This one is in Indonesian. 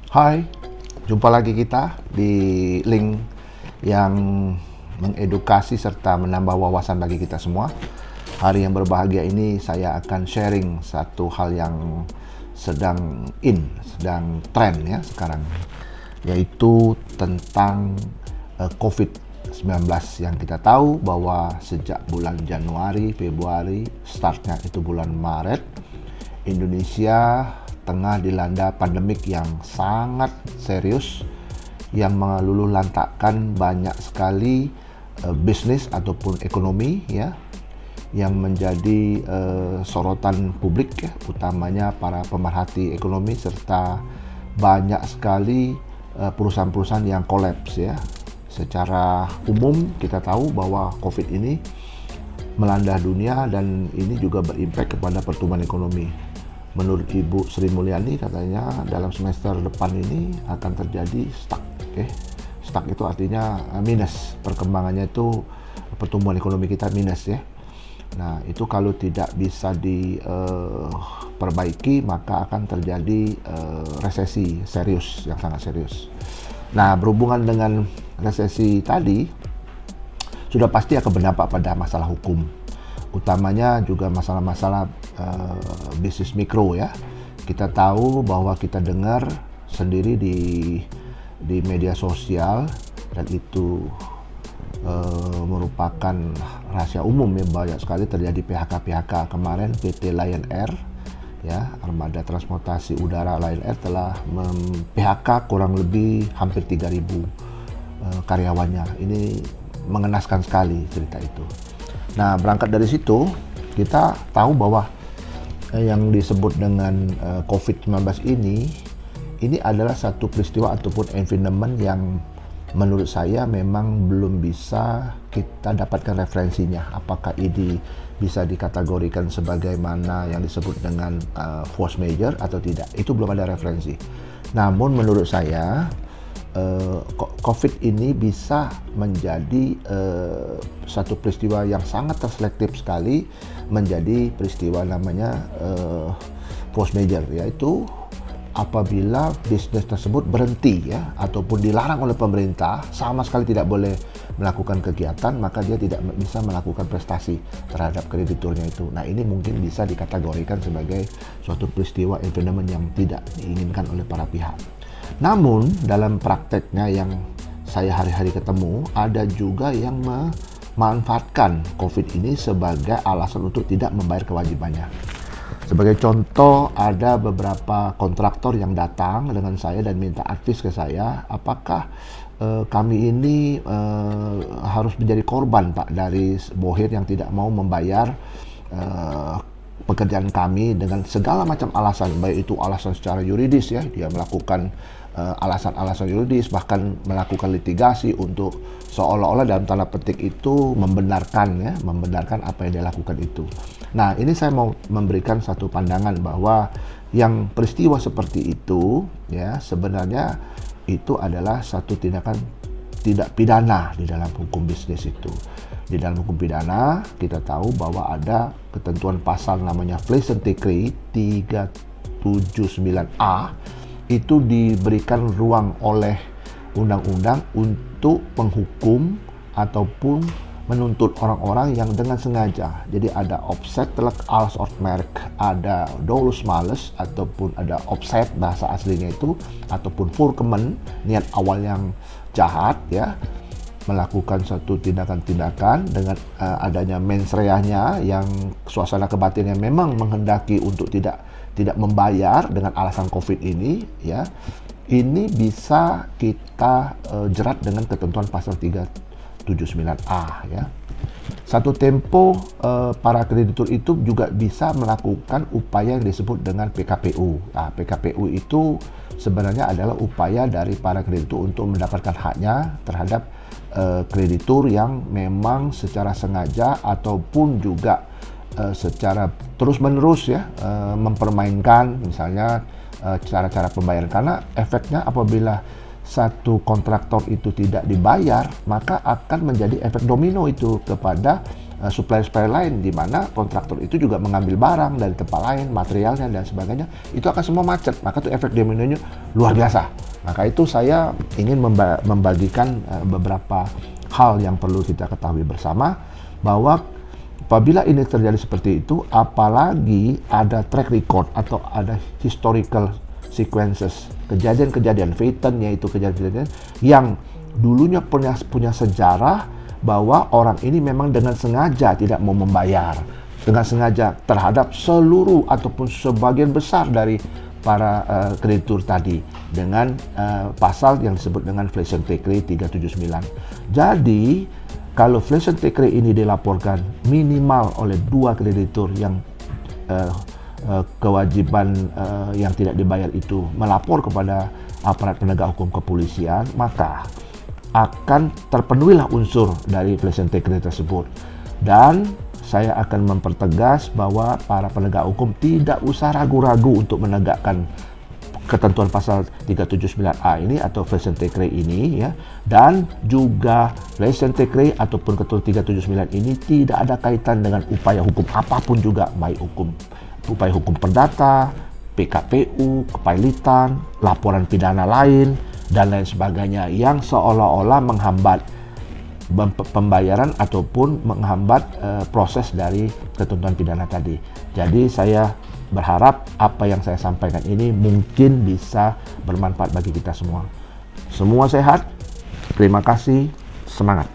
Hai, jumpa lagi kita di link yang mengedukasi serta menambah wawasan bagi kita semua. Hari yang berbahagia ini saya akan sharing satu hal yang sedang tren ya sekarang, yaitu tentang COVID-19 yang kita tahu bahwa sejak bulan Januari, Februari, startnya itu bulan Maret, Indonesia tengah dilanda pandemik yang sangat serius yang meluluhlantakkan banyak sekali bisnis ataupun ekonomi ya, yang menjadi sorotan publik ya, utamanya para pemerhati ekonomi serta banyak sekali perusahaan-perusahaan yang kolaps ya. Secara umum kita tahu bahwa COVID ini melanda dunia dan ini juga berimpact kepada pertumbuhan ekonomi. Menurut Ibu Sri Mulyani katanya dalam semester depan ini akan terjadi stuck. Stuck itu artinya minus, perkembangannya itu pertumbuhan ekonomi kita minus ya. Nah itu kalau tidak bisa diperbaiki maka akan terjadi resesi serius, yang sangat serius. Nah berhubungan dengan resesi tadi sudah pasti akan berdampak pada masalah hukum, utamanya juga masalah-masalah bisnis mikro ya. Kita tahu bahwa kita dengar sendiri di media sosial dan itu merupakan rahasia umum ya, banyak sekali terjadi PHK kemarin. PT Lion Air ya, armada transportasi udara Lion Air telah PHK kurang lebih hampir 3.000 karyawannya. Ini mengenaskan sekali cerita itu. Nah, berangkat dari situ, kita tahu bahwa yang disebut dengan COVID-19 ini adalah satu peristiwa ataupun environment yang menurut saya memang belum bisa kita dapatkan referensinya. Apakah ini bisa dikategorikan sebagaimana yang disebut dengan force major atau tidak, itu belum ada referensi. Namun menurut saya COVID ini bisa menjadi satu peristiwa yang sangat terselektif sekali menjadi peristiwa namanya force major, yaitu apabila bisnis tersebut berhenti ya ataupun dilarang oleh pemerintah, sama sekali tidak boleh melakukan kegiatan, maka dia tidak bisa melakukan prestasi terhadap krediturnya itu. Nah ini mungkin bisa dikategorikan sebagai suatu peristiwa environment yang tidak diinginkan oleh para pihak. Namun dalam prakteknya yang saya hari-hari ketemu, ada juga yang memanfaatkan COVID ini sebagai alasan untuk tidak membayar kewajibannya. Sebagai contoh, ada beberapa kontraktor yang datang dengan saya dan minta advice ke saya, apakah kami ini harus menjadi korban Pak dari bohir yang tidak mau membayar pekerjaan kami dengan segala macam alasan, baik itu alasan secara yuridis ya, dia melakukan alasan-alasan yuridis, bahkan melakukan litigasi untuk seolah-olah dalam tanda petik itu membenarkan apa yang dia lakukan itu. Nah ini saya mau memberikan satu pandangan bahwa yang peristiwa seperti itu ya sebenarnya itu adalah satu tindakan tidak pidana di dalam hukum bisnis itu. Di dalam hukum pidana kita tahu bahwa ada ketentuan pasal namanya Flagrant Decree 379A, itu diberikan ruang oleh undang-undang untuk menghukum ataupun menuntut orang-orang yang dengan sengaja. Jadi ada opzettelijk als oormerk, ada dolus males ataupun ada opzet bahasa aslinya itu, ataupun voorkemen, niat awal yang jahat ya, melakukan suatu tindakan-tindakan dengan adanya mens reanya yang suasana kebatinnya memang menghendaki untuk tidak membayar dengan alasan COVID ini ya, ini bisa kita jerat dengan ketentuan pasal 379A ya. Satu tempo para kreditur itu juga bisa melakukan upaya yang disebut dengan PKPU. Nah, PKPU itu sebenarnya adalah upaya dari para kreditur untuk mendapatkan haknya terhadap kreditur yang memang secara sengaja ataupun juga secara terus-menerus ya mempermainkan misalnya cara-cara pembayaran. Karena efeknya apabila satu kontraktor itu tidak dibayar, maka akan menjadi efek domino itu kepada supplier-supplier lain, di mana kontraktor itu juga mengambil barang dari tempat lain, materialnya dan sebagainya, itu akan semua macet, maka itu efek dominonya luar biasa. Maka itu saya ingin membagikan beberapa hal yang perlu kita ketahui bersama, bahwa apabila ini terjadi seperti itu, apalagi ada track record atau ada historical sequences, kejadian-kejadian fatal, yaitu kejadian-kejadian yang dulunya punya sejarah bahwa orang ini memang dengan sengaja tidak mau membayar, dengan sengaja terhadap seluruh ataupun sebagian besar dari para kreditur tadi dengan pasal yang disebut dengan Flash and Take-Rate 379. Jadi kalau Flash and Take-Rate ini dilaporkan minimal oleh 2 kreditur yang kewajiban yang tidak dibayar itu melapor kepada aparat penegak hukum kepolisian, maka akan terpenuhilah unsur dari Flash and Take-Rate tersebut. Dan saya akan mempertegas bahwa para penegak hukum tidak usah ragu-ragu untuk menegakkan ketentuan pasal 379A ini atau Flash and Take-Rate ini, ya. Dan juga Flash and Take-Rate ataupun ketentuan 379 ini tidak ada kaitan dengan upaya hukum apapun juga, baik upaya hukum perdata, PKPU, kepailitan, laporan pidana lain, dan lain sebagainya yang seolah-olah menghambat pembayaran ataupun menghambat proses dari ketentuan pidana tadi. Jadi saya berharap apa yang saya sampaikan ini mungkin bisa bermanfaat bagi kita semua. Semua sehat, terima kasih, semangat.